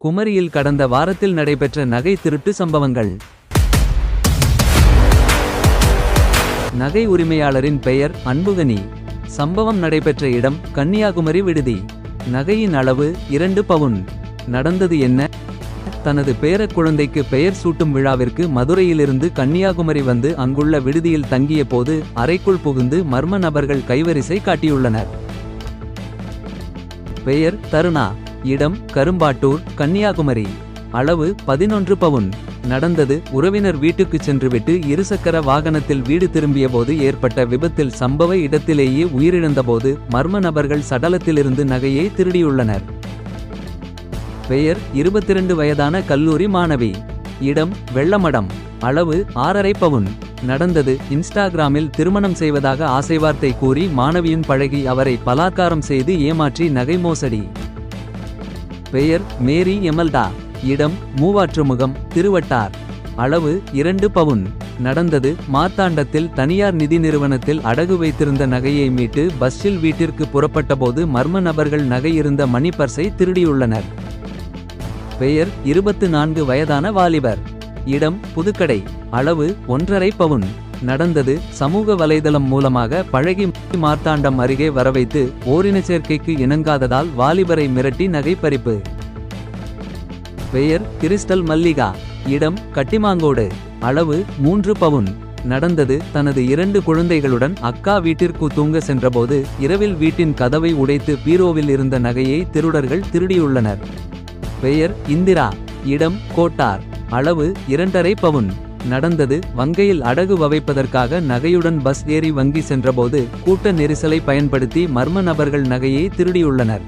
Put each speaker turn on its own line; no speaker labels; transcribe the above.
குமரியில் கடந்த வாரத்தில் நடைபெற்ற நகை திருட்டு சம்பவங்கள். நகை உரிமையாளரின் பெயர் அன்புகனி. சம்பவம் நடைபெற்ற இடம் கன்னியாகுமரி விடுதி. நகையின் அளவு 2 பவுன். நடந்தது என்ன? தனது பேரக் குழந்தைக்கு பெயர் சூட்டும் விழாவிற்கு மதுரையிலிருந்து கன்னியாகுமரி வந்து அங்குள்ள விடுதியில் தங்கிய போது அறைக்குள் புகுந்து மர்ம நபர்கள் கைவரிசை காட்டியுள்ளனர். பெயர் தருணா. இடம் கரும்பாட்டூர், கன்னியாகுமரி. அளவு 11 பவுன். நடந்தது உறவினர் வீட்டுக்குச் சென்றுவிட்டு இருசக்கர வாகனத்தில் வீடு திரும்பியபோது ஏற்பட்ட விபத்தில் சம்பவ இடத்திலேயே உயிரிழந்தபோது மர்ம நபர்கள் சடலத்திலிருந்து நகையை திருடியுள்ளனர். பெயர் 22 வயதான கல்லூரி மாணவி. இடம் வெள்ளமடம். அளவு 6.5 பவுன். நடந்தது இன்ஸ்டாகிராமில் திருமணம் செய்வதாக ஆசைவார்த்தை கூறி மாணவியின் பழகி அவரை பலாத்காரம் செய்து ஏமாற்றி நகை மோசடி. பெயர் மேரி எமல்டா. இடம் மூவாற்றுமுகம், திருவட்டார். அளவு 2 பவுன். நடந்தது மார்த்தாண்டத்தில் தனியார் நிதி நிறுவனத்தில் அடகு வைத்திருந்த நகையை மீட்டு பஸ்ஸில் வீட்டிற்கு புறப்பட்டபோது மர்ம நபர்கள் நகை இருந்த மணி பர்ஸை திருடியுள்ளனர். பெயர் 24 வயதான வாலிபர். இடம் புதுக்கடை. அளவு 1.5 பவுன். நடந்தது சமூக வலைதளம் மூலமாக பழகி மார்த்தாண்டம் அருகே வரவைத்து ஓரின சேர்க்கைக்கு இணங்காததால் வாலிபரை மிரட்டி நகை பறிப்பு. பெயர் கிறிஸ்டல் மல்லிகா. இடம் கட்டிமாங்கோடு. அளவு 3 பவுன். நடந்தது தனது 2 குழந்தைகளுடன் அக்கா வீட்டிற்கு தூங்க சென்றபோது இரவில் வீட்டின் கதவை உடைத்து பீரோவில் இருந்த நகையை திருடர்கள் திருடியுள்ளனர். பெயர் இந்திரா. இடம் கோட்டார். அளவு 2.5 பவுன். நடந்தது வங்கியில் அடகு வைப்பதற்காக நகையுடன் பஸ் ஏறி வங்கி சென்றபோது கூட்ட நெரிசலை பயன்படுத்தி மர்ம நபர்கள் நகையை திருடியுள்ளனர்.